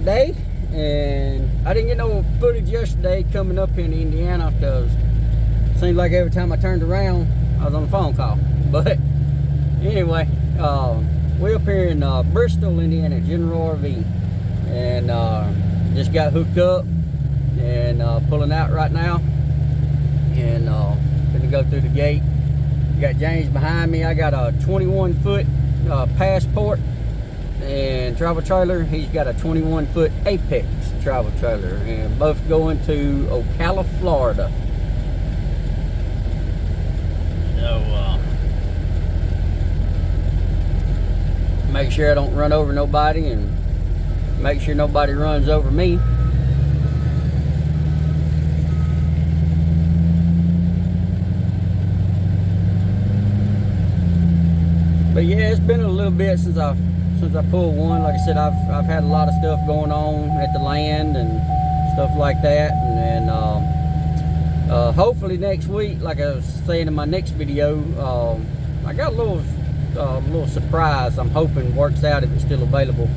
day, and I didn't get no footage yesterday coming up in Indiana because it seemed like every time I turned around I was on a phone call. But anyway, we're up here in Bristol, Indiana, General RV, and just got hooked up and pulling out right now, and gonna go through the gate. Got James behind me. I got a 21-foot Passport and travel trailer. He's got a 21-foot Apex travel trailer, and both going to Ocala, Florida. So make sure I don't run over nobody, and make sure nobody runs over me. But yeah, it's been a little bit since I pulled one. Like I said, I've had a lot of stuff going on at the land and stuff like that, and hopefully next week, like I was saying in my next video, I got a little surprise. I'm hoping works out if it's still available.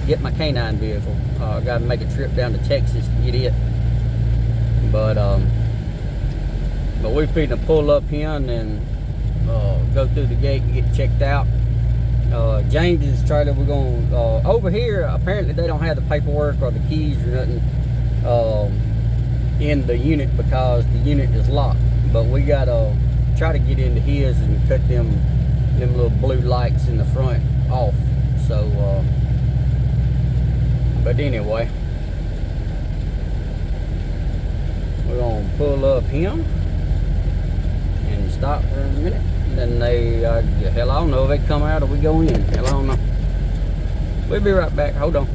Get my canine vehicle. I got to make a trip down to Texas to get it. But we're fitting to pull up here and then go through the gate and get checked out. James's trailer, we're going over here. Apparently they don't have the paperwork or the keys or nothing in the unit because the unit is locked. But we gotta try to get into his and cut them little blue lights in the front off. So but anyway, we're gonna pull up him and stop for a minute. Then they, hell, I don't know if they come out or we go in. Hell, I don't know. We'll be right back. Hold on.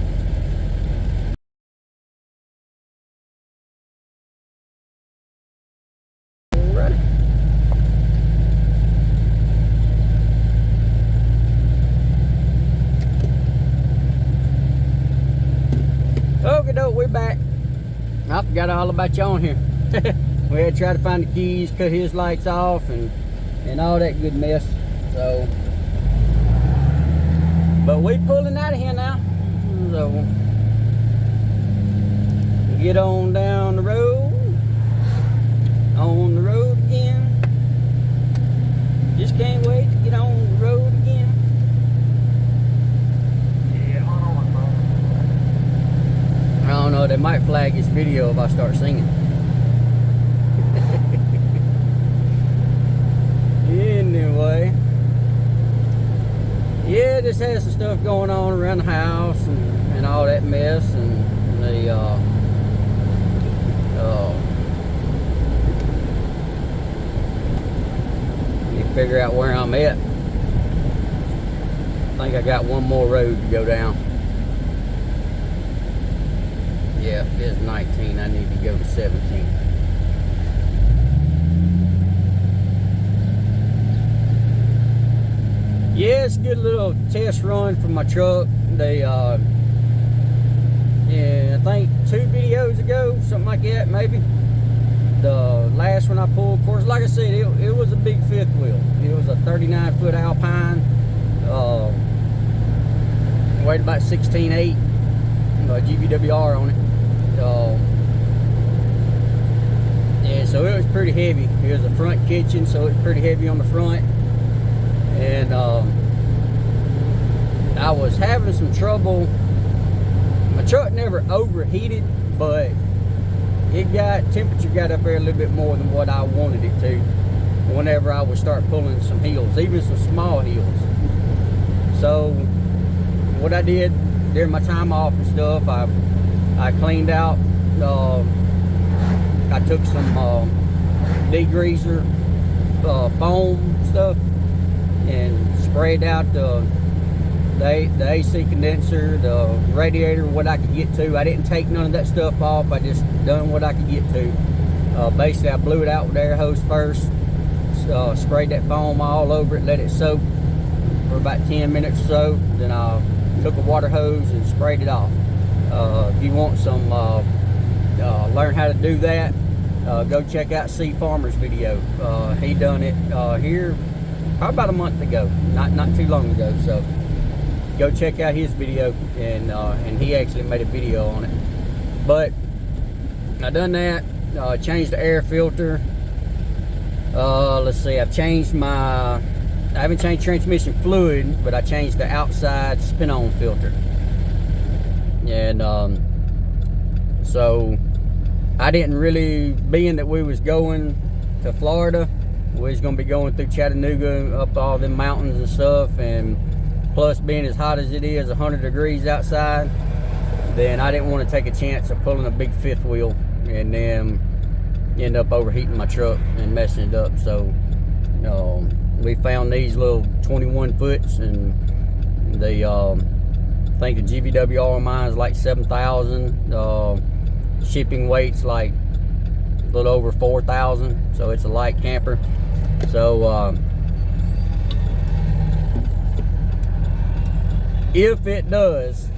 Alrighty. Okay, doke, we're back. I forgot all about you on here. We had to try to find the keys, cut his lights off, and all that good mess. So, but we pulling out of here now. So, get on down the road. On the road again. Just can't wait to get on the road again. Yeah, hold on, bro. I don't know, they might flag this video if I start singing. Anyway, yeah, just had some stuff going on around the house and all that mess, and the you figure out where I'm at. I think I got one more road to go down. Yeah, it's 19. I need to go to 17. Yeah, it's a good little test run for my truck. They, yeah, I think 2 videos ago, something like that, maybe. The last one I pulled, of course, like I said, it was a big fifth wheel. It was a 39-foot Alpine. Weighed about 16.8. GVWR on it. Yeah, so it was pretty heavy. It was a front kitchen, so it's pretty heavy on the front. And I was having some trouble. My truck never overheated, but temperature got up there a little bit more than what I wanted it to whenever I would start pulling some hills, even some small hills. So what I did during my time off and stuff, I cleaned out, I took some degreaser foam stuff and sprayed out the AC condenser, the radiator, what I could get to. I didn't take none of that stuff off. I just done what I could get to. Basically, I blew it out with air hose first, sprayed that foam all over it, let it soak for about 10 minutes or so. Then I took a water hose and sprayed it off. If you want some, learn how to do that, go check out C Farmer's video. He done it here probably about a month ago, not too long ago. So go check out his video, and he actually made a video on it. But I done that, changed the air filter. Let's see, I haven't changed transmission fluid, but I changed the outside spin-on filter. And so I didn't really, being that we was going to Florida, we was gonna be going through Chattanooga, up all them mountains and stuff, and plus being as hot as it is, 100 degrees outside, then I didn't want to take a chance of pulling a big fifth wheel and then end up overheating my truck and messing it up. So we found these little 21 foots, and they I think the GVW on mine is like 7,000. Shipping weight's like a little over 4,000, so it's a light camper. So if it does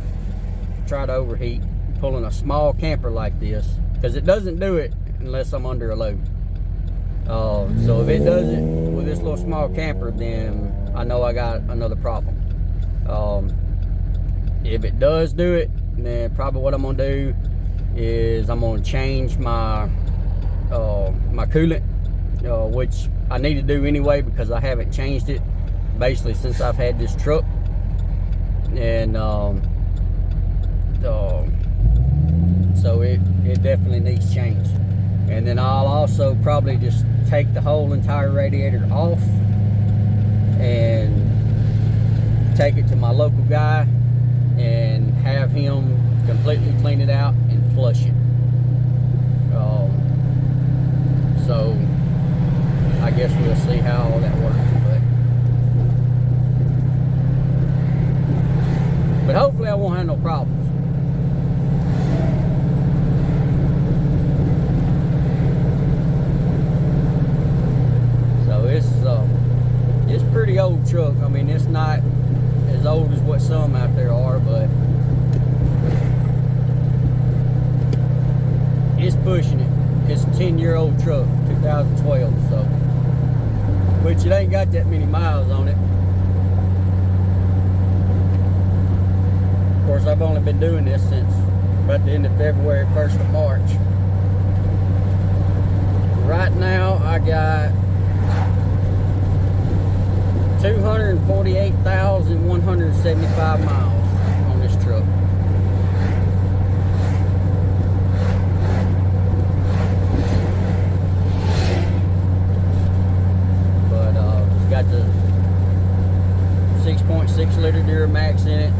try to overheat pulling a small camper like this, because it doesn't do it unless I'm under a load. So if it does it with this little small camper, then I know I got another problem. If it does do it, then probably what I'm gonna do is I'm gonna change my my coolant, which I need to do anyway because I haven't changed it basically since I've had this truck. And so it definitely needs change. And then I'll also probably just take the whole entire radiator off and take it to my local guy and have him completely clean it out and flush it. So I guess we'll see how all that works. But hopefully I won't have no problems. So it's pretty old truck. I mean, it's not as old as what some out there are, but it's pushing it. It's a 10-year-old truck, 2012, so, which it ain't got that many miles on it. Of course, I've only been doing this since about the end of February, 1st of March. Right now, I got 248,175 miles on this truck. But it's got the 6.6 liter Duramax in it.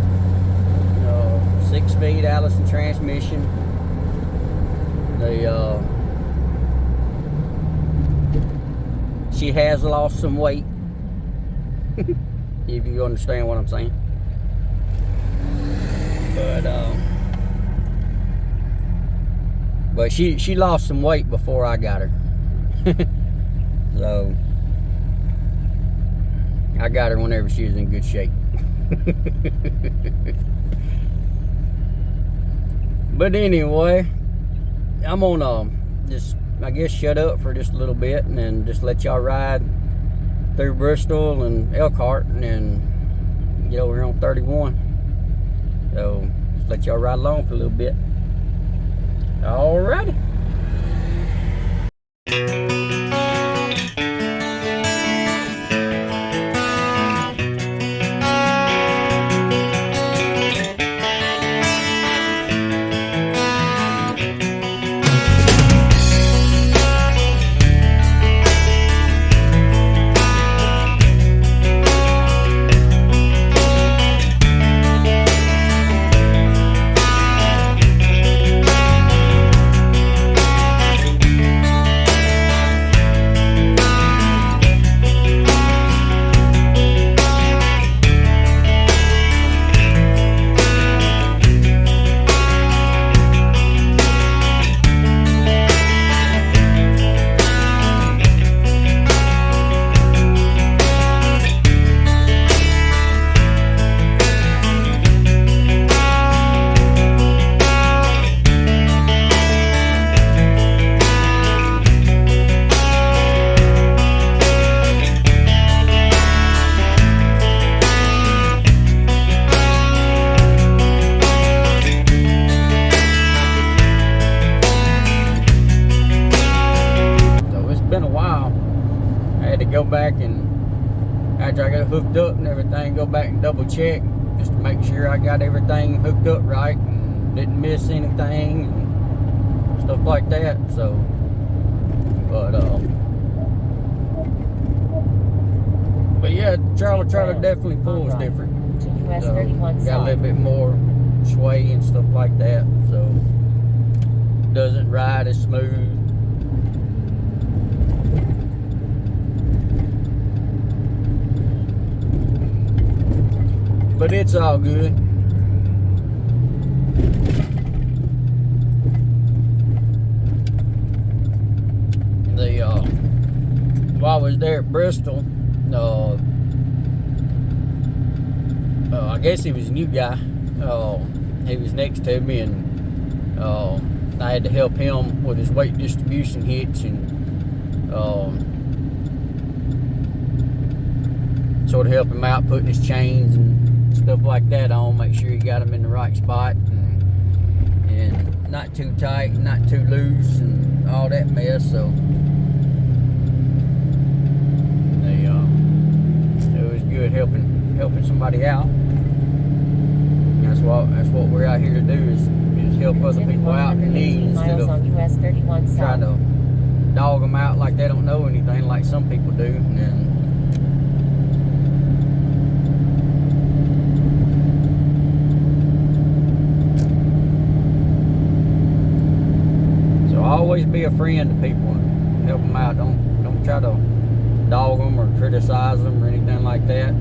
6-speed Allison transmission. She has lost some weight, if you understand what I'm saying. But she lost some weight before I got her. So I got her whenever she was in good shape. But anyway, I'm gonna just, I guess, shut up for just a little bit and then just let y'all ride through Bristol and Elkhart and then get over here on 31. So just let y'all ride along for a little bit. Alrighty. hooked up and everything, go back and double check just to make sure I got everything hooked up right and didn't miss anything and stuff like that. So, but yeah, trailer definitely pulls different. So, got a little bit more sway and stuff like that, so doesn't ride as smooth. But it's all good. While I was there at Bristol, I guess he was a new guy. He was next to me, and I had to help him with his weight distribution hitch and sort of help him out putting his chains and stuff like that on, make sure he got them in the right spot and not too tight, not too loose, and all that mess. So it was good helping somebody out. That's what we're out here to do is help other people out in need instead of trying to dog them out like they don't know anything like some people do. And so always be a friend to people and help them out. Don't try to dog them or criticize them or anything like that.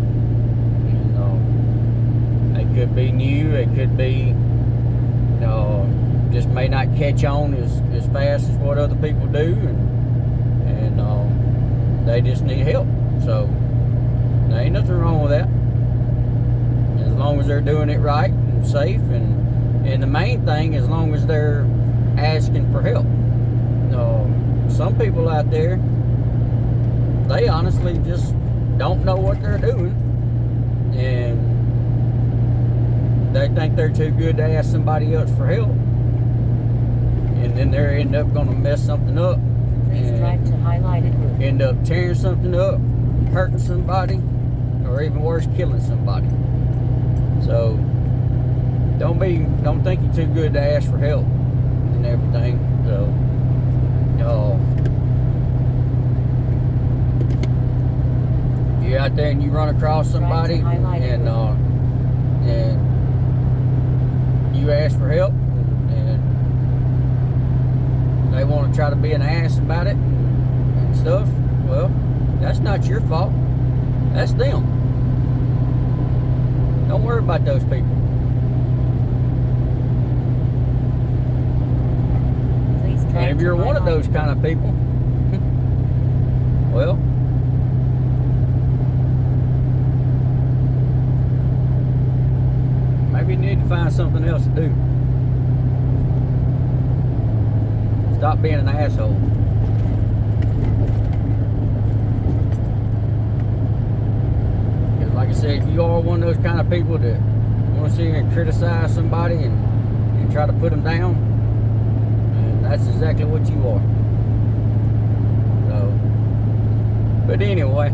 They could be new, it could be just may not catch on as fast as what other people do, and they just need help. So there ain't nothing wrong with that, as long as they're doing it right and safe, and the main thing, as long as they're asking for help. Some people out there, they honestly just don't know what they're doing, and they think they're too good to ask somebody else for help, and then they end up going to mess something up. Please drive to highlighted route. End up tearing something up, hurting somebody, or even worse, killing somebody. So don't think you're too good to ask for help and everything. So you're out there and you run across somebody and you ask for help, and they want to try to be an ass about it and stuff. Well, that's not your fault. That's them. Don't worry about those people. And if you're one of those kind of people, well, maybe you need to find something else to do. Stop being an asshole. Because like I said, if you are one of those kind of people that want to sit here and criticize somebody and try to put them down, and that's exactly what you are. So, but anyway,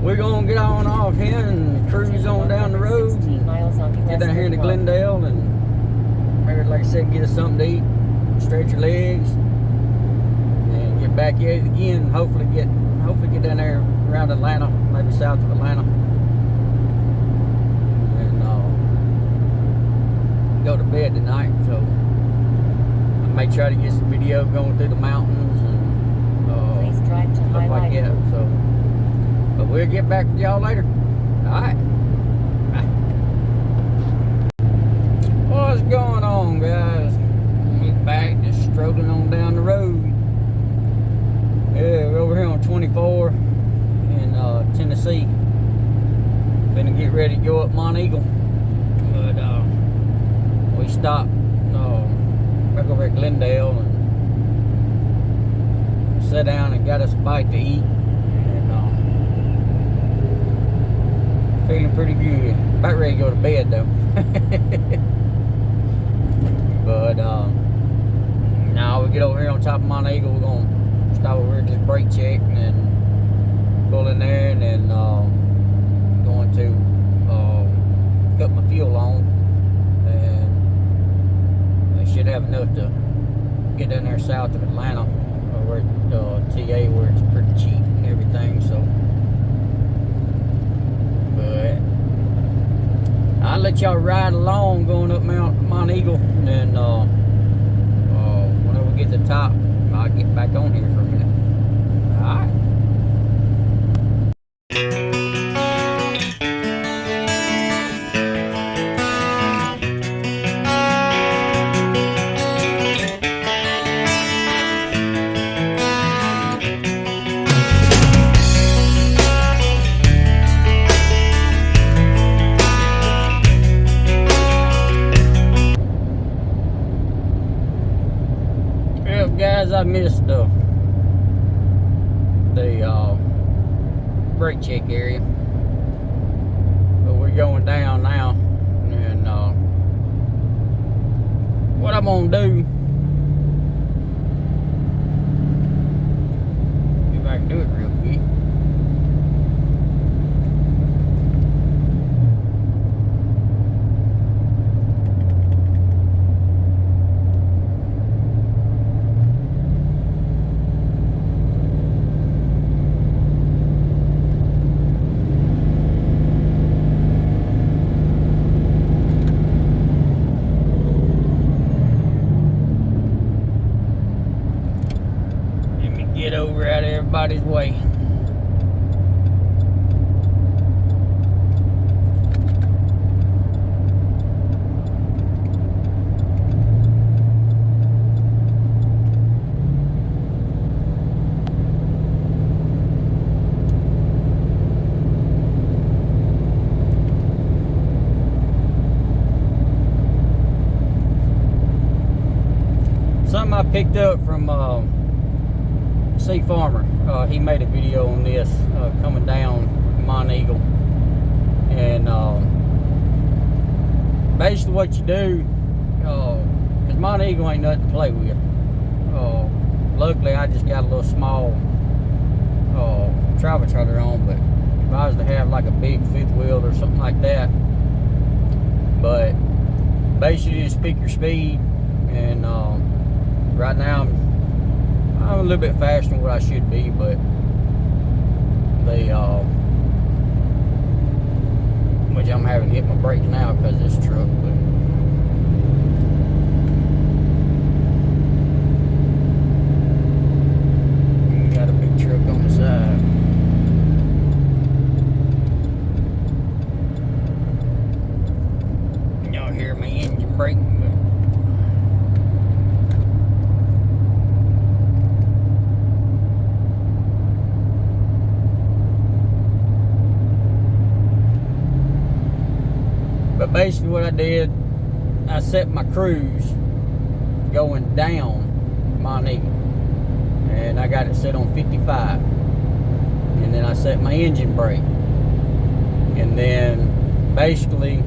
we're gonna get on off here and cruise on down the road, and get down here to Glendale, and maybe, like I said, get us something to eat, stretch your legs, and get back at it again. Hopefully get down there around Atlanta, maybe south of Atlanta, and go to bed tonight. So I may try to get some video going through the mountains and stuff like that. So, but we'll get back with y'all later. Alright. Bye. What's going on, guys? Get back, just strolling on down the road. Yeah, we're over here on 24 in Tennessee. Finna get ready to go up Monteagle. But we stopped back over at Glendale and sat down and got us a bite to eat. Feeling pretty good. About ready to go to bed though. But now we get over here on top of Monteagle. We're gonna stop over here, just brake check, and then pull in there and then going to cut my fuel on, and I should have enough to get down there south of Atlanta, or TA, where it's pretty cheap and everything. So, but I'll let y'all ride along going up Monteagle, and then whenever we get to the top, I'll get back on here for a minute. Alright. Well, guys, I missed the brake check area, but we're going down now, and what I'm gonna do, if I can do it real quick. Get over out of everybody's way. Something I picked up from Sea Farmer. He made a video on this coming down Monteagle, and basically what you do, because Monteagle ain't nothing to play with. Luckily I just got a little small travel trailer on, but if I was to have like a big fifth wheel or something like that, but basically just pick your speed, and right now I'm a little bit faster than what I should be, but which I'm having to hit my brakes now because of this truck. But got a big truck on the side. Y'all hear my engine braking. But basically what I did, I set my cruise going down Monteagle, and I got it set on 55, and then I set my engine brake, and then basically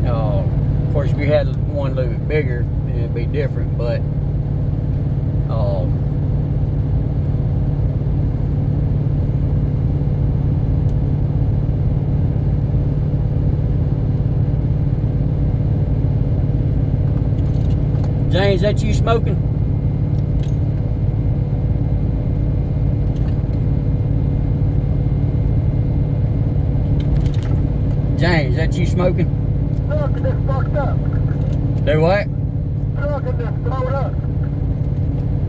of course if you had one a little bit bigger it'd be different, but James, that you smoking? James, that you smoking? Truck is fucked up. Do what? Truck is just blowed up.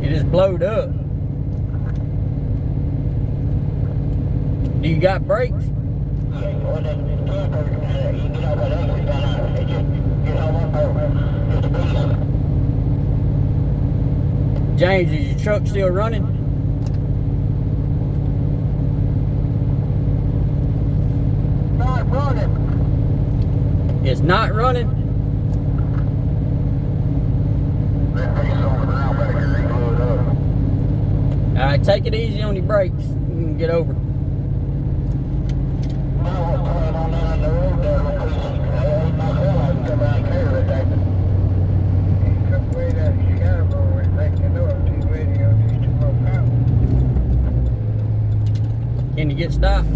It just blowed up. Do you got brakes? Yeah, well, the camper, you get over there, it's gone out. It just, you know, it's a beast. James, is your truck still running? Not running. It's not running? That piece on the ground back here, they blew it up. Alright, take it easy on your brakes. You can get over. Now what's going on down the road there, little piece, ain't no hell I can come out and carry it, that. He took way down to Chicago and let you know if he's ready to go to pounds. you get stopped?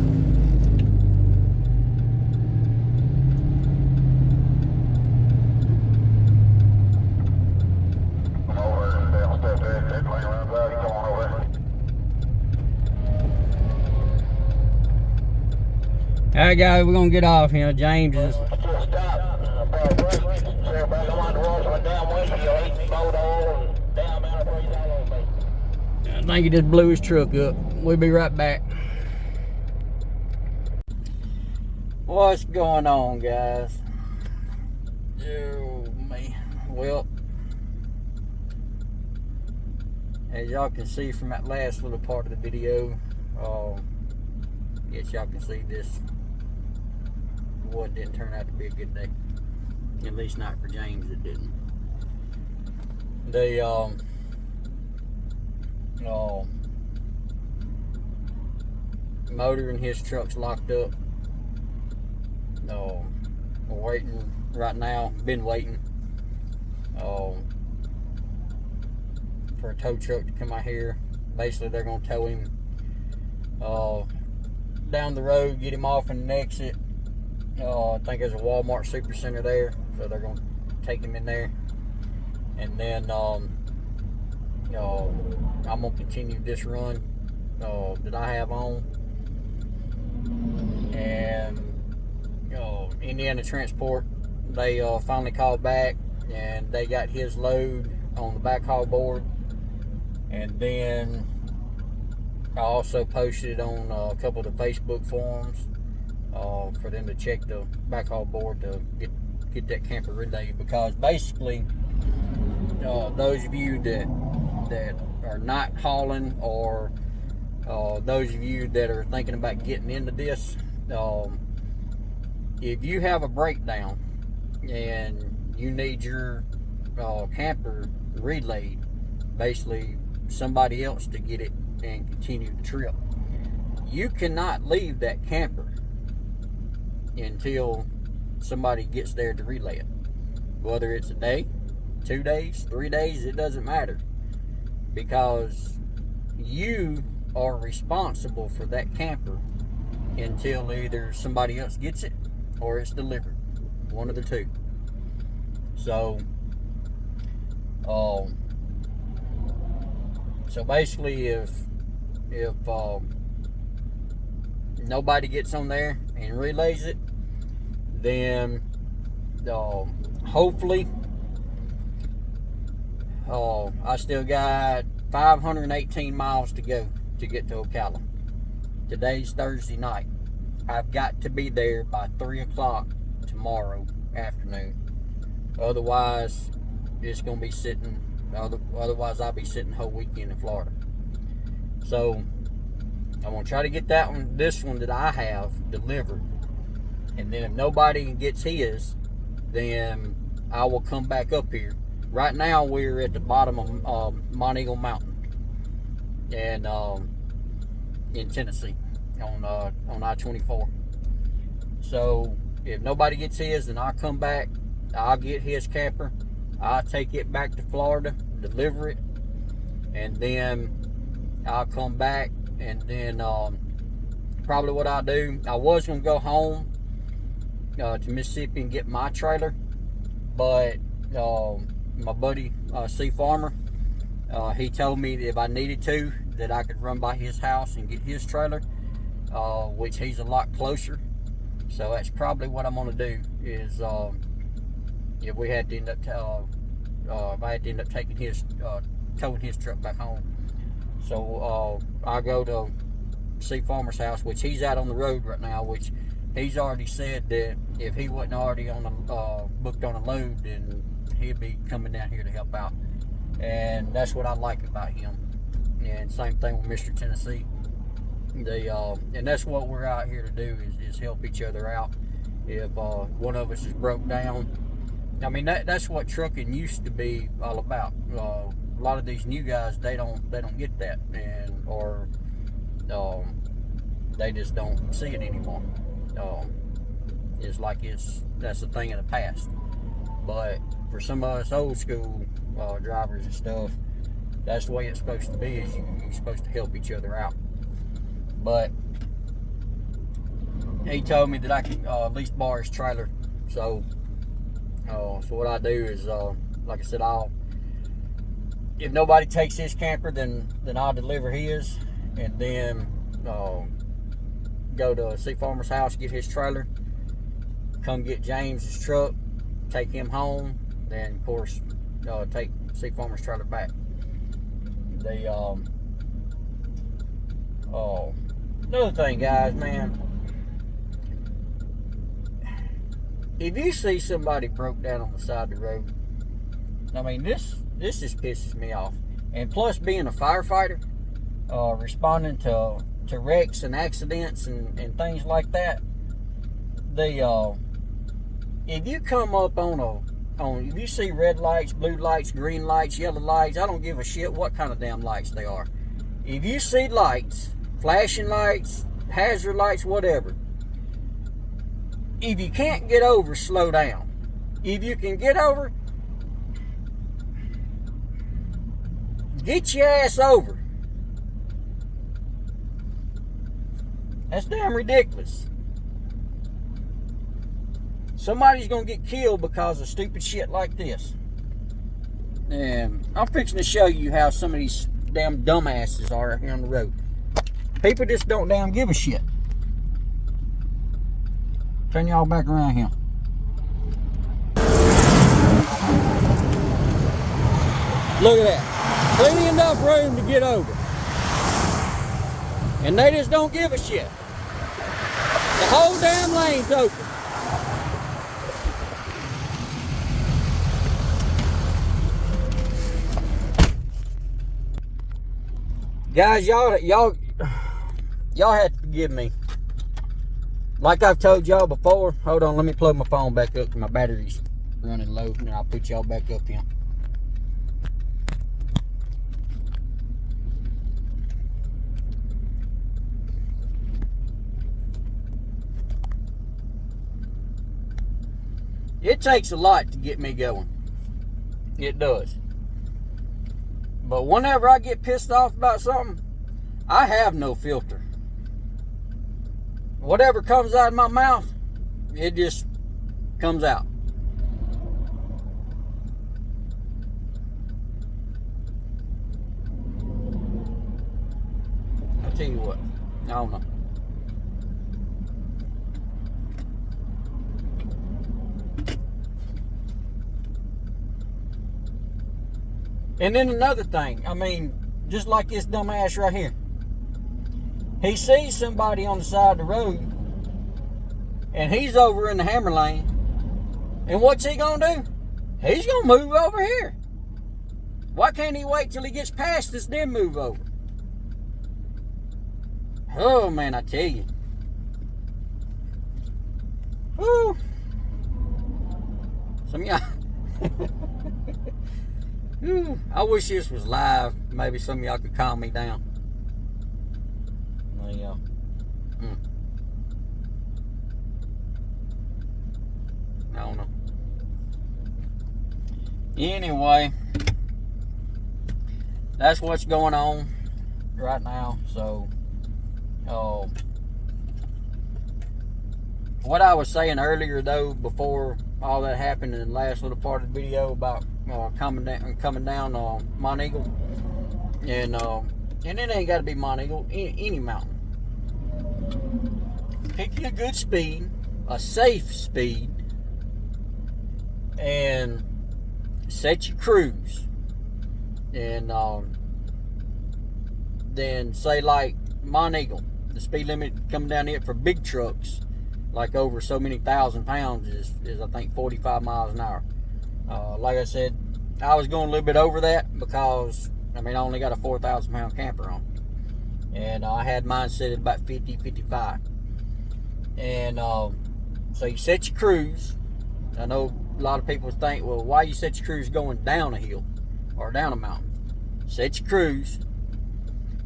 Alright guys, we're gonna get off here. James is I think he just blew his truck up. We'll be right back. What's going on, guys? Oh man. Well, as y'all can see from that last little part of the video, yes, y'all can see this. What didn't turn out to be a good day. At least not for James, it didn't. The motor in his truck's locked up. We're waiting right now. Been waiting for a tow truck to come out here. Basically, they're gonna tow him down the road, get him off in an exit. I think there's a Walmart Supercenter there, so they're gonna take him in there, and then I'm gonna continue this run that I have on. And Indiana Transport, they finally called back and they got his load on the backhaul board. And then I also posted on a couple of the Facebook forums for them to check the backhaul board to get that camper relayed, because basically those of you that are not hauling, or those of you that are thinking about getting into this, if you have a breakdown and you need your camper relayed, basically somebody else to get it and continue the trip, you cannot leave that camper until somebody gets there to relay it. Whether it's a day, 2 days, 3 days, it doesn't matter, because you are responsible for that camper until either somebody else gets it or it's delivered. One of the two. So basically, if nobody gets on there and relays it, then hopefully I still got 518 miles to go to get to Ocala. Today's Thursday night. I've got to be there by 3 o'clock tomorrow afternoon. Otherwise, it's going to be sitting. Otherwise, I'll be sitting the whole weekend in Florida. So I'm going to try to get this one that I have delivered. And then if nobody gets his, then I will come back up here. Right now, we're at the bottom of Monteagle Mountain, and in Tennessee, on I-24. So if nobody gets his, then I'll come back. I'll get his camper. I'll take it back to Florida, deliver it, and then I'll come back. And then probably what I'll do, I was gonna go home to Mississippi and get my trailer, but my buddy C Farmer, he told me that if I needed to, that I could run by his house and get his trailer, which he's a lot closer. So that's probably what I'm gonna do. Is if we had to end up, if I had to end up taking his, towing his truck back home. So I'll go to C Farmer's house, which he's out on the road right now, which he's already said that if he wasn't already on a booked on a load, then he'd be coming down here to help out. And that's what I like about him. And same thing with Mr. Tennessee. And that's what we're out here to do, is help each other out. If one of us is broke down, I mean that's what trucking used to be all about. A lot of these new guys, they don't get that, or they just don't see it anymore. It's like that's a thing of the past. But for some of us old school drivers and stuff, that's the way it's supposed to be. Is you're supposed to help each other out. But he told me that I could at least borrow his trailer. So what I do is, like I said, if nobody takes his camper, then I'll deliver his, and then go to Sea Farmer's house, get his trailer, come get James's truck, take him home, then of course take Sea Farmer's trailer back. Another thing, guys, man, if you see somebody broke down on the side of the road, I mean, this just pisses me off. And plus, being a firefighter, responding to wrecks and accidents and things like that, if you come up if you see red lights, blue lights, green lights, yellow lights, I don't give a shit what kind of damn lights they are. If you see lights, flashing lights, hazard lights, whatever, if you can't get over, slow down. If you can get over, get your ass over. That's damn ridiculous. Somebody's gonna get killed because of stupid shit like this. And I'm fixing to show you how some of these damn dumbasses are here on the road. People just don't damn give a shit. Turn y'all back around here. Look at that. Plenty enough room to get over. And they just don't give a shit. The whole damn lane's open. Guys, y'all have to forgive me. Like I've told y'all before, hold on, let me plug my phone back up. My battery's running low, and then I'll put y'all back up here. It takes a lot to get me going. It does. But whenever I get pissed off about something, I have no filter. Whatever comes out of my mouth, it just comes out. I'll tell you what, I don't know. And then another thing, I mean, just like this dumbass right here. He sees somebody on the side of the road, and he's over in the hammer lane. And what's he gonna do? He's gonna move over here. Why can't he wait till he gets past us, then move over? Oh man, I tell you. Whew. Some of y'all. I wish this was live. Maybe some of y'all could calm me down. Yeah. I don't know. Anyway, that's what's going on right now. So, what I was saying earlier, though, before all that happened in the last little part of the video about coming down on Monteagle, and it ain't got to be Monteagle, any mountain. Pick a good speed, a safe speed, and set your cruise. And then say like Monteagle, the speed limit coming down here for big trucks, like over so many thousand pounds, is I think 45 miles an hour. Like I said, I was going a little bit over that because, I mean, I only got a 4,000 pound camper on. And I had mine set at about 50, 55. And so you set your cruise. I know a lot of people think, well, why you set your cruise going down a hill or down a mountain? Set your cruise.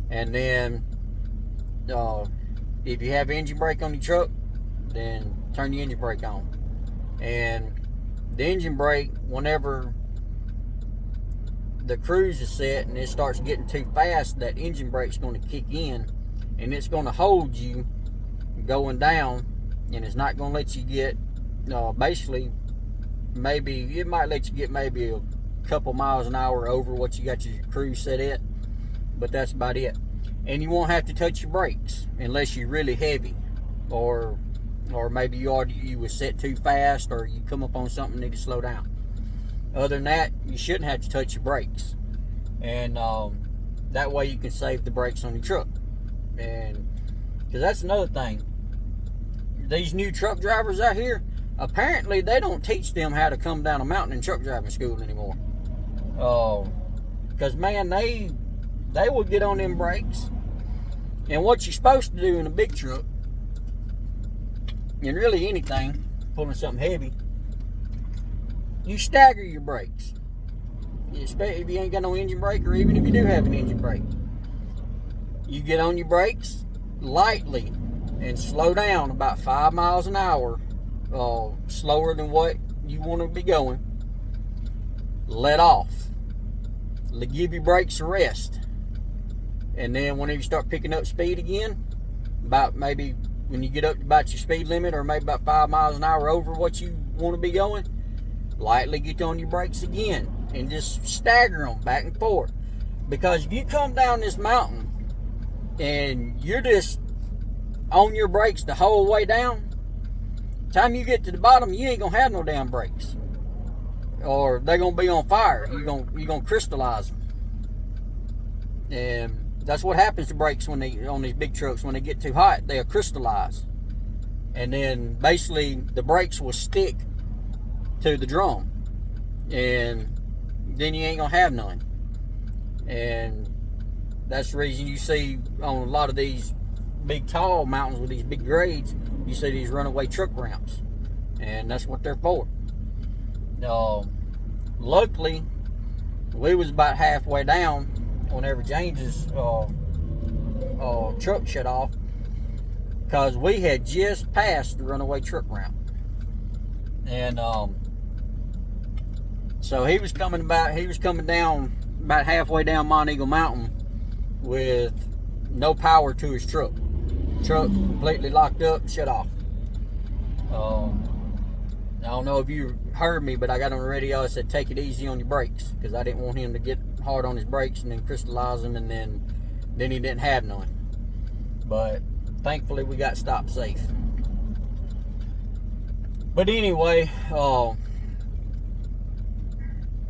And then if you have engine brake on your truck, then turn the engine brake on. And the engine brake, whenever the cruise is set and it starts getting too fast, that engine brake's going to kick in, and it's going to hold you going down and it's not going to let you get, basically, maybe, it might let you get maybe a couple miles an hour over what you got your cruise set at, but that's about it. And you won't have to touch your brakes unless you're really heavy, or maybe you was set too fast, or you come up on something and need to slow down. Other than that, you shouldn't have to touch your brakes, and that way you can save the brakes on your truck. And because that's another thing, these new truck drivers out here, apparently they don't teach them how to come down a mountain in truck driving school anymore. Because man, they will get on them brakes, and what you're supposed to do in a big truck, and really anything pulling something heavy, you stagger your brakes. If you ain't got no engine brake, or even if you do have an engine brake, you get on your brakes lightly and slow down about 5 miles an hour, slower than what you want to be going. Let off. Give your brakes a rest. And then whenever you start picking up speed again, about maybe when you get up to about your speed limit, or maybe about 5 miles an hour over what you want to be going, lightly get on your brakes again and just stagger them back and forth. Because if you come down this mountain and you're just on your brakes the whole way down, time you get to the bottom, you ain't gonna have no damn brakes, or they're gonna be on fire. You're gonna crystallize them. And that's what happens to brakes when they on these big trucks. When they get too hot, they'll crystallize, and then basically the brakes will stick to the drum, and then you ain't gonna have none. And that's the reason you see on a lot of these big tall mountains with these big grades, you see these runaway truck ramps, and that's what they're for. Luckily, we was about halfway down whenever James's truck shut off, because we had just passed the runaway truck ramp. And so he was coming down about halfway down Monteagle Mountain with no power to his truck. Truck completely locked up, shut off. I don't know if you heard me, but I got on the radio, I said take it easy on your brakes, because I didn't want him to get hard on his brakes and then crystallize them, and then he didn't have none. But thankfully we got stopped safe. But anyway,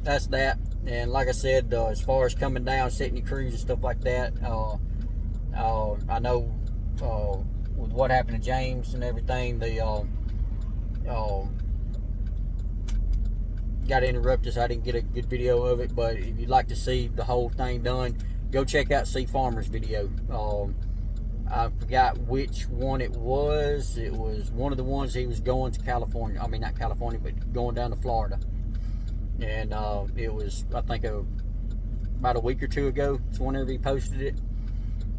that's that. And like I said, as far as coming down, setting your cruise and stuff like that, I know with what happened to James and everything, they got to interrupt us. I didn't get a good video of it, but if you'd like to see the whole thing done, go check out C Farmer's video. I forgot which one it was. It was one of the ones he was going to California. I mean, not California, but going down to Florida. And it was, I think, about a week or two ago. It's whenever he posted it.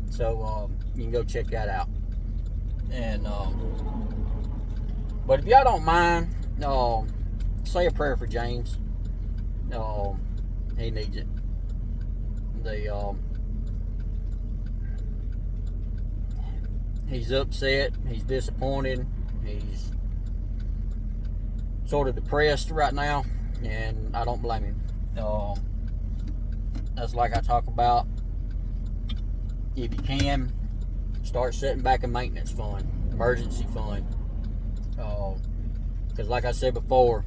So you can go check that out. And but if y'all don't mind, say a prayer for James. He needs it. He's upset. He's disappointed. He's sort of depressed right now, and I don't blame him. That's like I talk about. If you can, start setting back a maintenance fund, emergency fund. Because like I said before,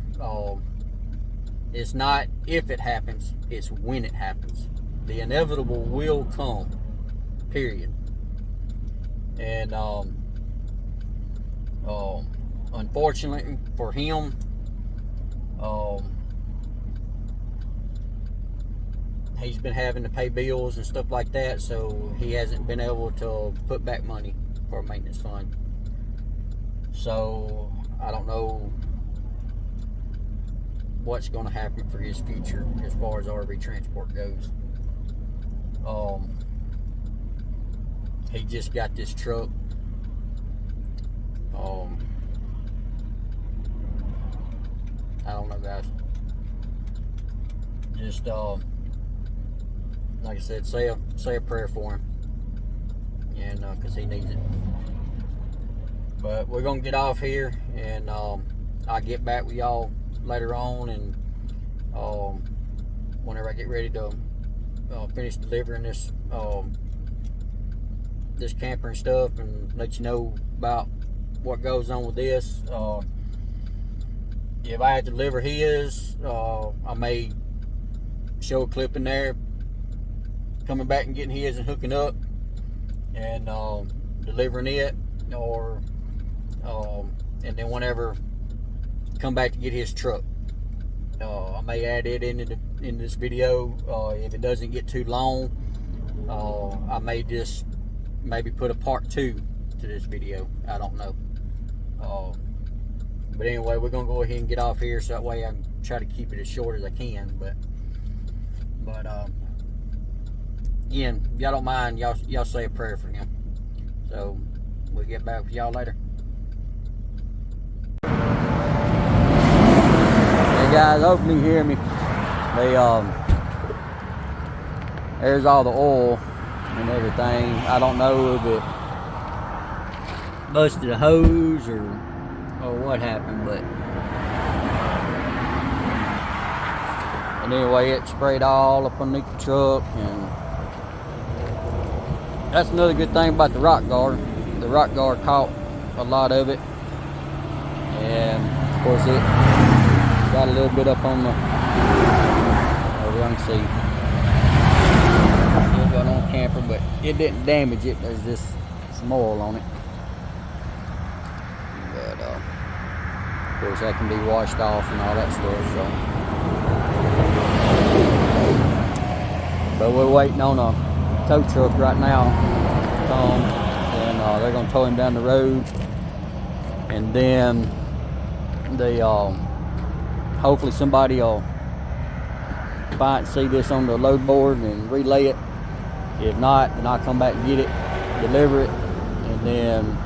it's not if it happens, it's when it happens. The inevitable will come, period. And unfortunately for him, he's been having to pay bills and stuff like that, so he hasn't been able to put back money for a maintenance fund. So I don't know what's going to happen for his future as far as RV transport goes. He just got this truck. I don't know, guys. Just like I said, say a prayer for him, and because he needs it. But we're gonna get off here, and I'll get back with y'all later on, and whenever I get ready to finish delivering this this camper and stuff, and let you know about what goes on with this. If I had to deliver his, I may show a clip in there coming back and getting his and hooking up and delivering it, or and then whenever come back to get his truck, I may add it into this video. If it doesn't get too long, I may just maybe put a part 2 to this video. I don't know. But anyway, we're gonna go ahead and get off here, so that way I can try to keep it as short as I can. But again, if y'all don't mind, y'all say a prayer for him. So we'll get back with y'all later. Hey guys, hopefully you hear me. There's all the oil and everything. I don't know if it busted a hose or what happened, but and anyway, it sprayed all up underneath the truck, and that's another good thing about the rock guard. The rock guard caught a lot of it, and of course it got a little bit up on the, over you can see, still got on camper, but it didn't damage it. There's just some oil on it. But of course that can be washed off and all that stuff. So, but we're waiting on a tow truck right now to come, and they're gonna tow him down the road, and then they hopefully somebody will see this on the load board and relay it. If not, then I'll come back and get it, deliver it, and then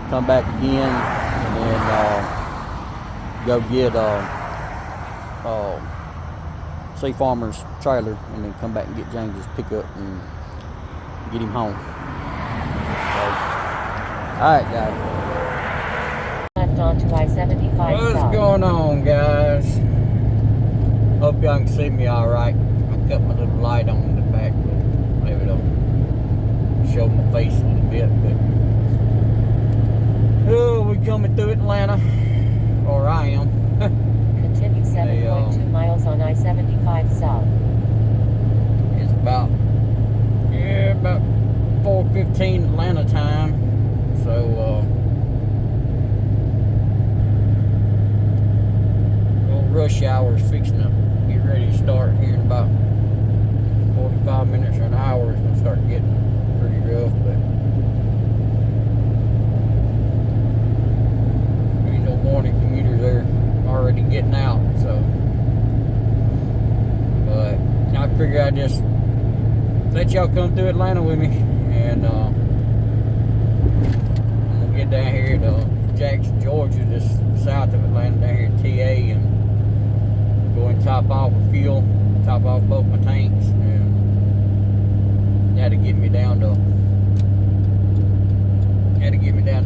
come back again, and then go get Sea Farmer's trailer, and then come back and get James's pickup and get him home. So, alright guys. Left onto I-75 What's south. going on, guys? Hope y'all can see me alright. I cut my little light on in the back, but maybe it'll show my face a little bit. But oh, we're coming through Atlanta, or I am. Continue 7.2 miles on I-75 south. It's about 4:15 Atlanta time. So rush hour is fixing to get ready to start here in about 45 minutes or an hour. It's gonna start getting pretty rough, but these old morning commuters are already getting out. So, but I figure I'd just let y'all come through Atlanta with me, and I'm gonna get down here to Jackson, Georgia, just south of Atlanta, down here at TA, and go and top off with fuel, top off both my tanks, and had to get me down to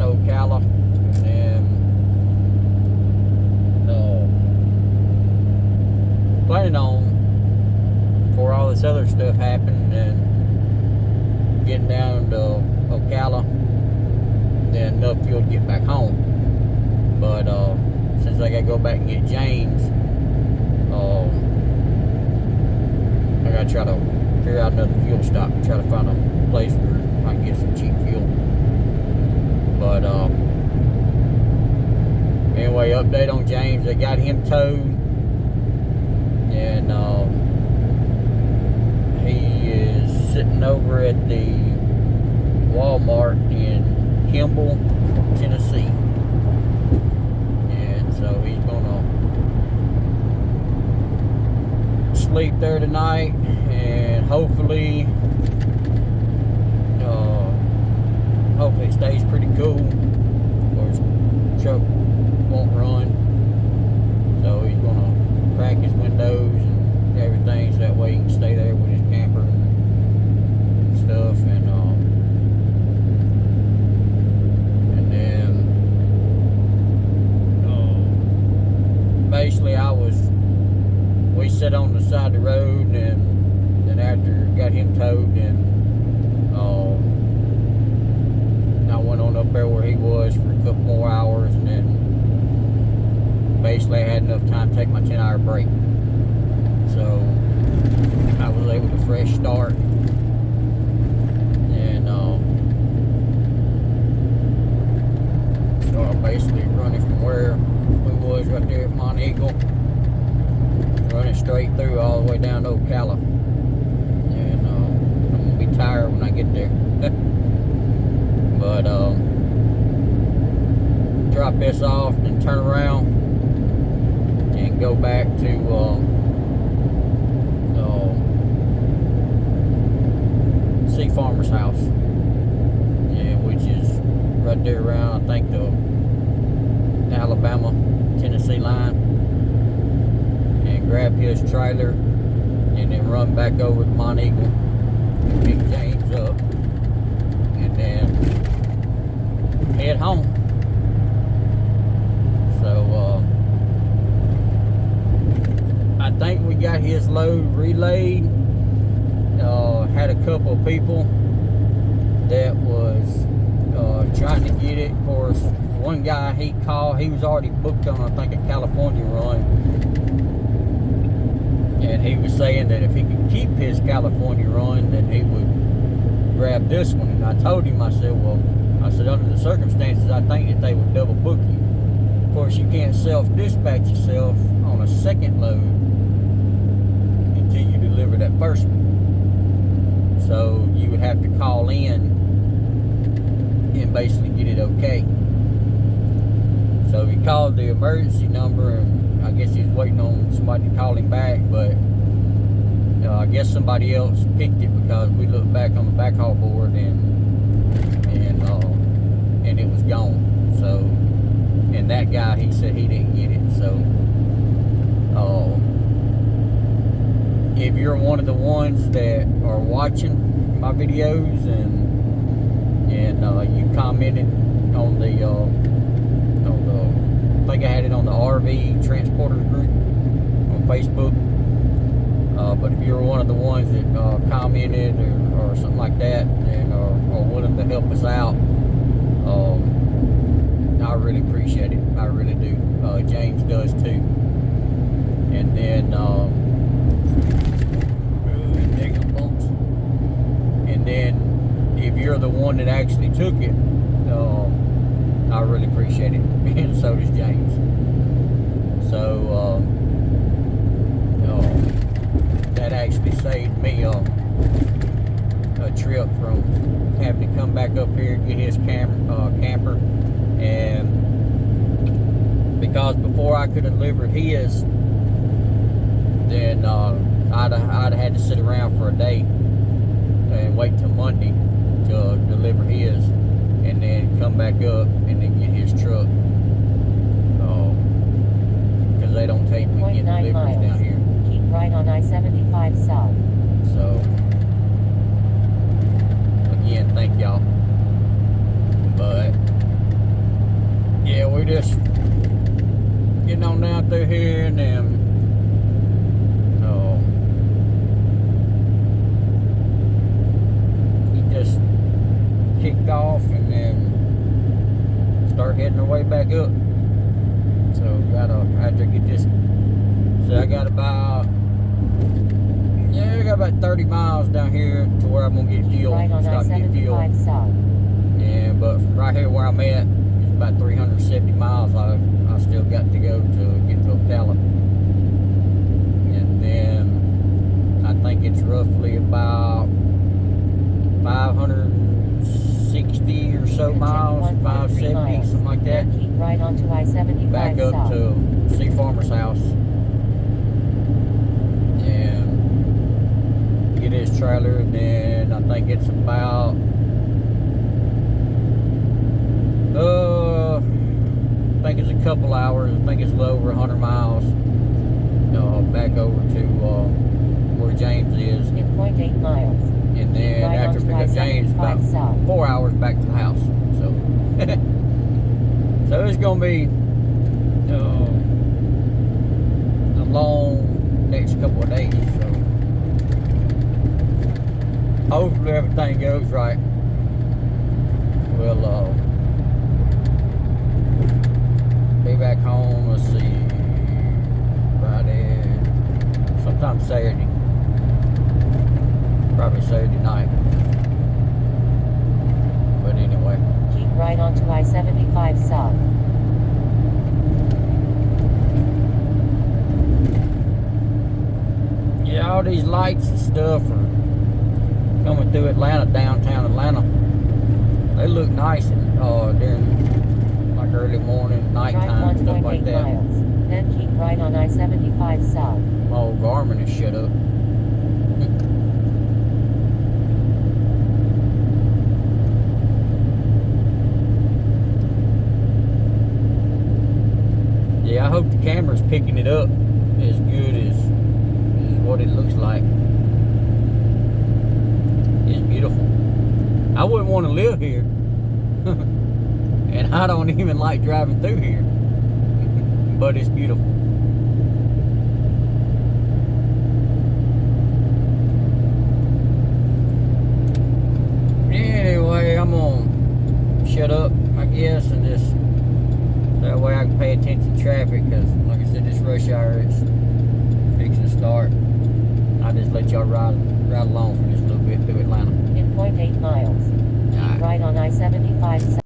Ocala, and then planning on, before all this other stuff happened, and getting down to Ocala, then enough fuel to get back home. But since I gotta go back and get James, I gotta try to figure out another fuel stop and try to find a place where I can get some cheap fuel. But anyway, update on James. They got him towed, and he is sitting over at the Walmart in Kimball, Tennessee, and so he's gonna sleep there tonight, and hopefully it stays pretty cool. Of course, truck won't run, so he's gonna crack his windows and everything, so that way he can stay there with his camper and stuff, and then sit on the side of the road, and then after got him towed, and I went on up there where he was for a couple more hours, and then basically I had enough time to take my 10-hour break. So I was able to fresh start, and start basically running from where we was right there at Monteagle, running straight through all the way down to Ocala. And I'm gonna be tired when I get there. But drop this off and turn around and go back to Sea Farmer's house, which is right there around, I think, the Alabama-Tennessee line, and grab his trailer and then run back over to Monteagle and pick James up, and then head home. So I think we got his load relayed. Had a couple of people that was trying to get it. Of course, one guy he called, he was already booked on, I think, a California run, and he was saying that if he could keep his California run, then he would grab this one. And I told him, I said, under the circumstances, I think that they would double book you. Of course, you can't self-dispatch yourself on a second load until you deliver that first one. So you would have to call in and basically get it okay. So he called the emergency number, and I guess he's waiting on somebody to call him back, but I guess somebody else picked it, because we looked back on the backhaul board and it was gone. So, and that guy, he said he didn't get it. So if you're one of the ones that are watching my videos and you commented on the I think I had it on the RV transporters group on Facebook, but if you're one of the ones that commented or something like that, and are willing to help us out, I really appreciate it. I really do. James does too. And then and then if you're the one that actually took it, I really appreciate it, and so does James. So that actually saved me a trip from having to come back up here and get his camper, and because before I could have delivered his, then I'd have had to sit around for a day and wait till Monday to deliver his, and then come back up and then get his truck, because they don't take weekend deliveries down here. Keep right on I-75 south. So again, thank y'all. But yeah, we're just getting on down through here, and then just kicked off and then start heading our way back up. So after get this, so I got about 30 miles down here to where I'm gonna get fuel. Right on I-75 south. Yeah, but right here where I'm at, it's about 370 miles I still got to go to get to Ocala. And then I think it's roughly about 560 or so miles, 570, something like that. Keep right onto I-75 back up south. to Sea Farmer's house and get his trailer, and then I think it's about I think it's a couple hours. I think it's a little over 100 miles back over to where James is. In 0.8 miles. And then Right after pick up James, about south. 4 hours back to the house. So, so it's gonna be a long next couple hopefully everything goes right. We'll be back home, let's see, Friday, sometime Saturday. Probably Saturday night. But anyway. Keep right onto I-75 South. Yeah, all these lights and stuff are coming through Atlanta, downtown Atlanta. They look nice during like early morning, nighttime, stuff like that. Miles. Then keep right on I-75 South. My old Garmin is shut up. Yeah, I hope the camera's picking it up as good as what it looks like. It's beautiful. I wouldn't want to live here. And I don't even like driving through here. But it's beautiful. Anyway, I'm gonna shut up, I guess, and just that way I can pay attention to traffic, because like I said, this rush hour is fixing to start. I'll just let y'all ride along for just a little bit through Atlanta. In 0.8 miles. Keep right on I-75 South.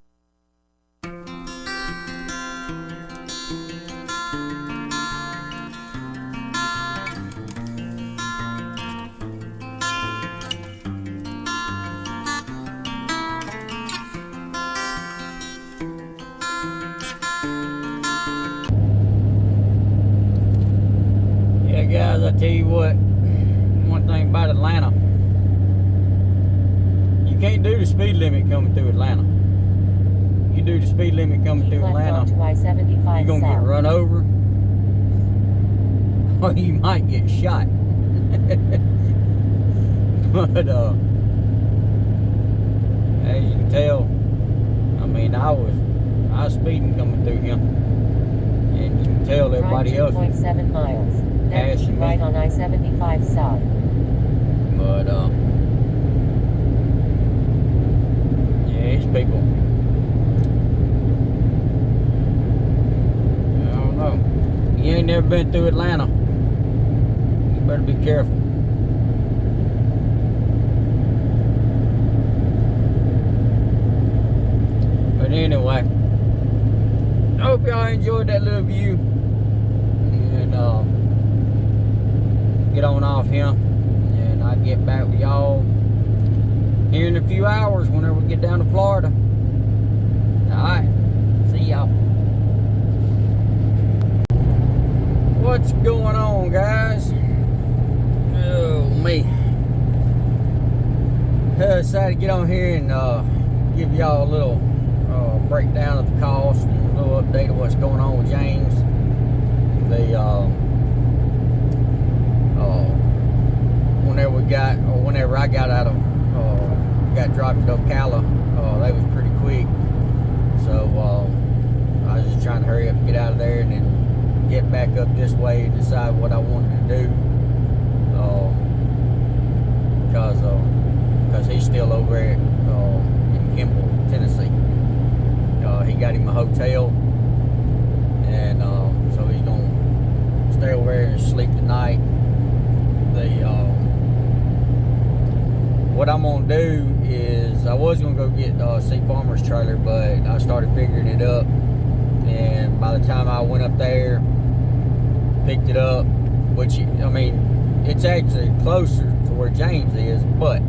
Guys, I tell you what, one thing about Atlanta, you can't do the speed limit coming through Atlanta. You do the speed limit coming through Atlanta, you're gonna get run over, or you might get shot. But as you can tell, I mean, I was speeding coming through here, and you can tell everybody else. 2.7 miles. Then keep right on I-75 South. But yeah, these people, I don't know. You ain't never been through Atlanta, you better be careful. But anyway, I hope y'all enjoyed that little view, and get on off here, and I'll get back with y'all here in a few hours whenever we get down to Florida. Alright, see y'all. What's going on, guys? Oh, me. I decided to get on here and give y'all a little breakdown of the cost and a little update of what's going on with James. Whenever I got out of, got dropped at Ocala, they was pretty quick. So I was just trying to hurry up and get out of there, and then get back up this way and decide what I wanted to do. Because he's still over at in Kimball, Tennessee. He got him a hotel, and so he's gonna stay over there and sleep tonight. What I'm gonna do is, I was gonna go get Sea Farmer's trailer, but I started figuring it up, and by the time I went up there, picked it up, which, I mean, it's actually closer to where James is, but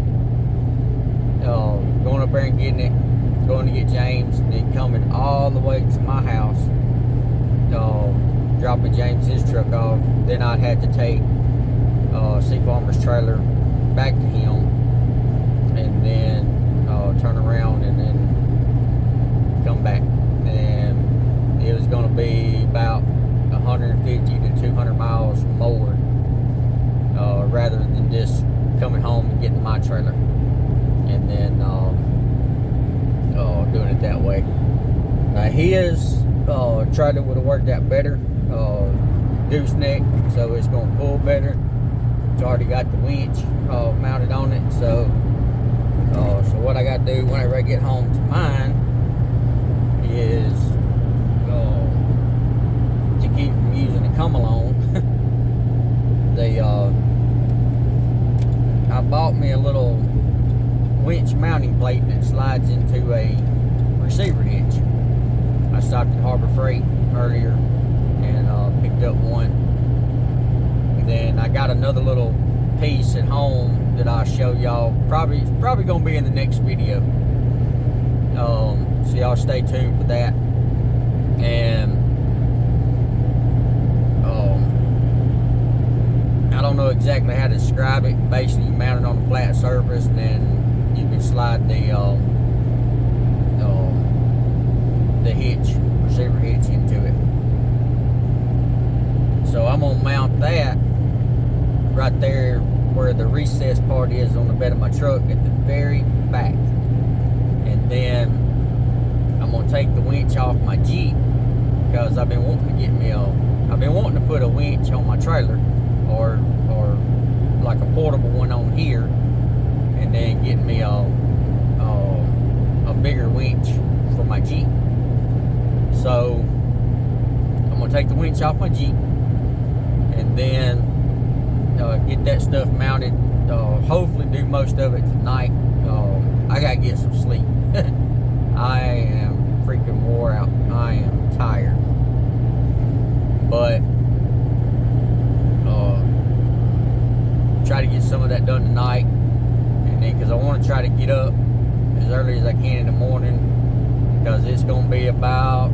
going up there and getting it, going to get James, then coming all the way to my house, dropping James his truck off, then I'd have to take Sea Farmer's trailer back to him, and then turn around and then come back. And it was going to be about 150 to 200 miles more, rather than just coming home and getting my trailer and then doing it that way. Now his trailer would have worked out better, gooseneck, so it's going to pull better. It's already got the winch mounted on it, so So what I got to do whenever I get home to mine is to keep from using the come along. I bought me a little winch mounting plate that slides into a receiver hitch. I stopped at Harbor Freight earlier and picked up one. And then I got another little piece at home that I'll show y'all. It's probably gonna be in the next video. So y'all stay tuned for that. And I don't know exactly how to describe it. Basically, you mount it on a flat surface, and then you can slide the hitch, receiver hitch, into it. So I'm gonna mount that right there where the recess part is on the bed of my truck at the very back, and then I'm gonna take the winch off my Jeep because I've been wanting to put a winch on my trailer, or like a portable one on here, and then get me a bigger winch for my Jeep. So I'm gonna take the winch off my Jeep and then get that stuff mounted. Hopefully do most of it tonight. I gotta get some sleep. I am freaking wore out. I am tired. But try to get some of that done tonight, and then because I want to try to get up as early as I can in the morning, because it's gonna be about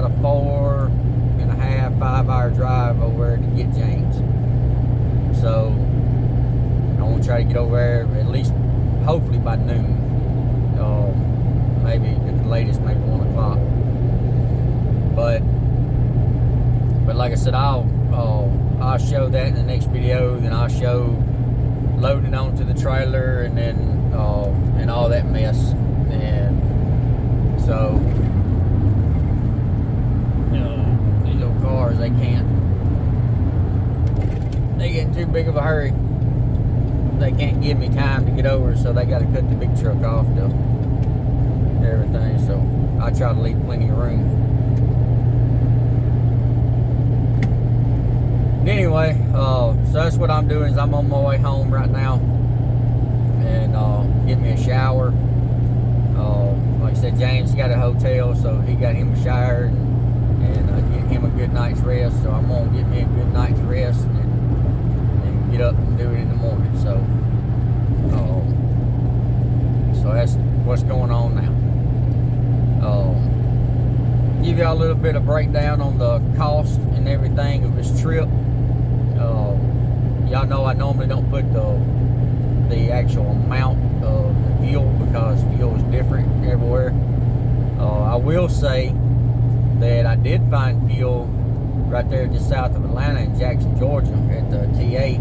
a 4.5-5 hour drive over to get James. So I want to try to get over there at least, hopefully by noon. Maybe at the latest, maybe 1 o'clock. But like I said, I'll show that in the next video. Then I'll show loading onto the trailer, and then and all that mess. And so these little cars, they get in too big of a hurry. They can't give me time to get over, so they got to cut the big truck off to everything. So I try to leave plenty of room. Anyway, so that's what I'm doing. Is I'm on my way home right now, and get me a shower. Like I said, James got a hotel, so he got him a shower and get him a good night's rest. So I'm gonna get me a good night's rest and get up and do it in the morning. So that's what's going on now. Give y'all a little bit of breakdown on the cost and everything of this trip. Y'all know I normally don't put the actual amount of the fuel because fuel is different everywhere. I will say that I did find fuel right there just south of Atlanta in Jackson, Georgia at the T8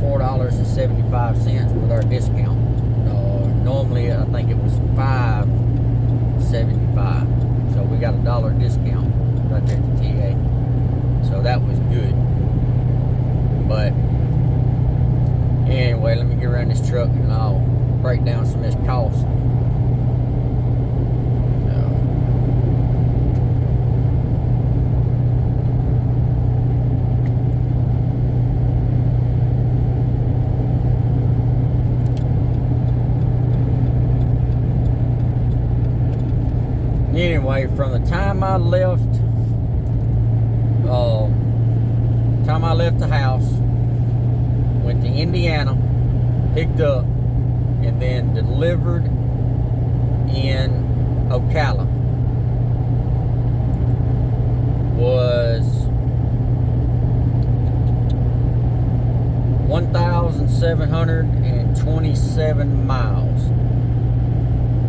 for $4.75 with our discount. Normally I think it was $5.75, so we got a $1 discount right there at the T8, so that was good. But anyway, let me get around this truck and I'll break down some of this cost. Anyway, from the time I left the house, went to Indiana, picked up, and then delivered in Ocala, was 1,727 miles.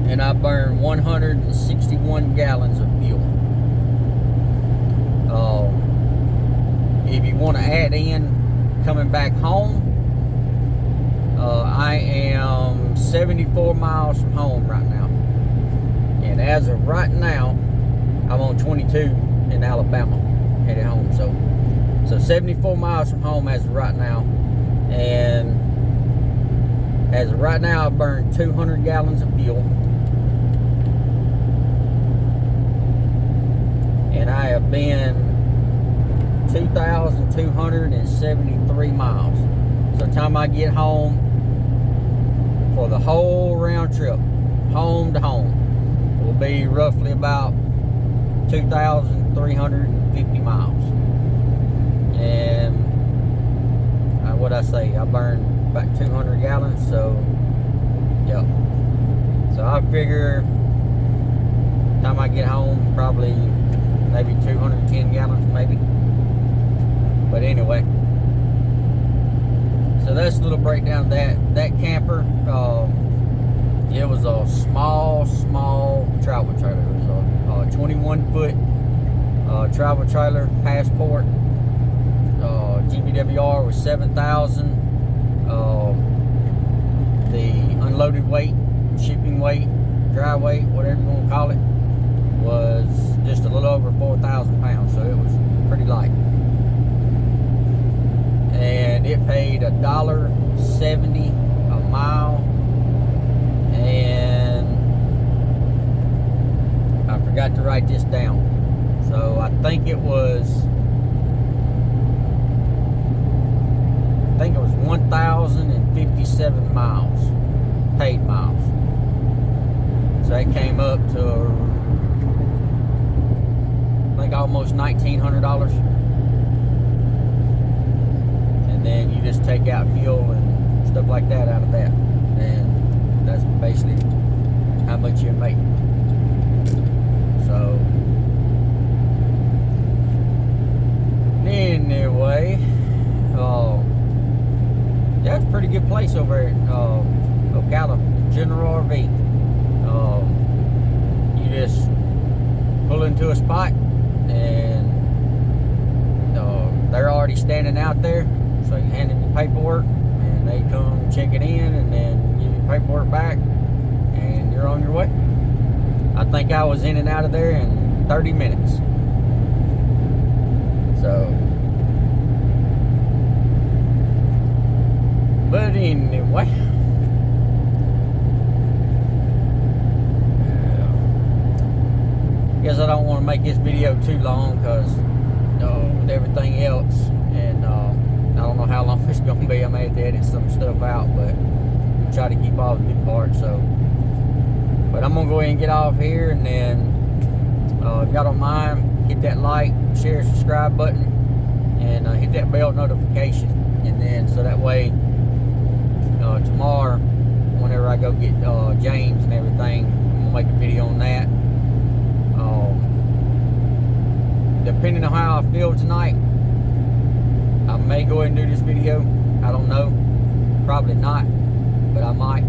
And I burned 161 gallons of fuel. If you want to add in coming back home, I am 74 miles from home right now. And as of right now, I'm on 22 in Alabama, headed home. So 74 miles from home as of right now. And As of right now, I've burned 200 gallons of fuel. And I have been 2,273 miles. So the time I get home for the whole round trip, home to home, will be roughly about 2,350 miles. And what I say, I burned about 200 gallons, so yeah. So I figure time I get home, probably maybe 210 gallons, maybe. But anyway, so that's a little breakdown of that camper. It was a small travel trailer. It was a 21-foot travel trailer, passport. GVWR was 7,000. The unloaded weight, shipping weight, dry weight, whatever you want to call it, was just a little over 4,000 pounds. So it was pretty light. And it paid $1.70 a mile. And I forgot to write this down. So I think it was 1,057 miles, paid miles. So that came up to, I think, almost $1,900. And then you just take out fuel and stuff like that out of that. And that's basically how much you make. So anyway, yeah, it's a pretty good place over at Ocala, General RV. You just pull into a spot and they're already standing out there, so you hand them your paperwork and they come check it in and then give you paperwork back and you're on your way. I think I was in and out of there in 30 minutes. So, but anyway, guess I don't want to make this video too long because with everything else, and I don't know how long it's going to be. I may have to edit some stuff out, but I'll try to keep all the good parts. So, but I'm going to go ahead and get off here, and then if y'all don't mind, hit that like, share, subscribe button, and hit that bell notification, and then so that way tomorrow, whenever I go get James and everything, I'm going to make a video on that. Depending on how I feel tonight, I may go ahead and do this video. I don't know. Probably not, but I might.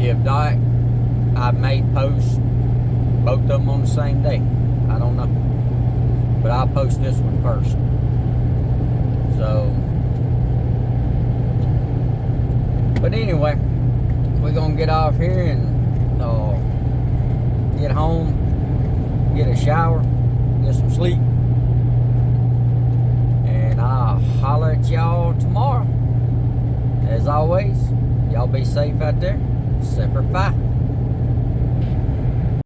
If not, I may post both of them on the same day. I don't know. But I'll post this one first. So, but anyway, we're gonna get off here and get home, get a shower, get some sleep, and I'll holler at y'all tomorrow. As always, y'all be safe out there. Semper Fi.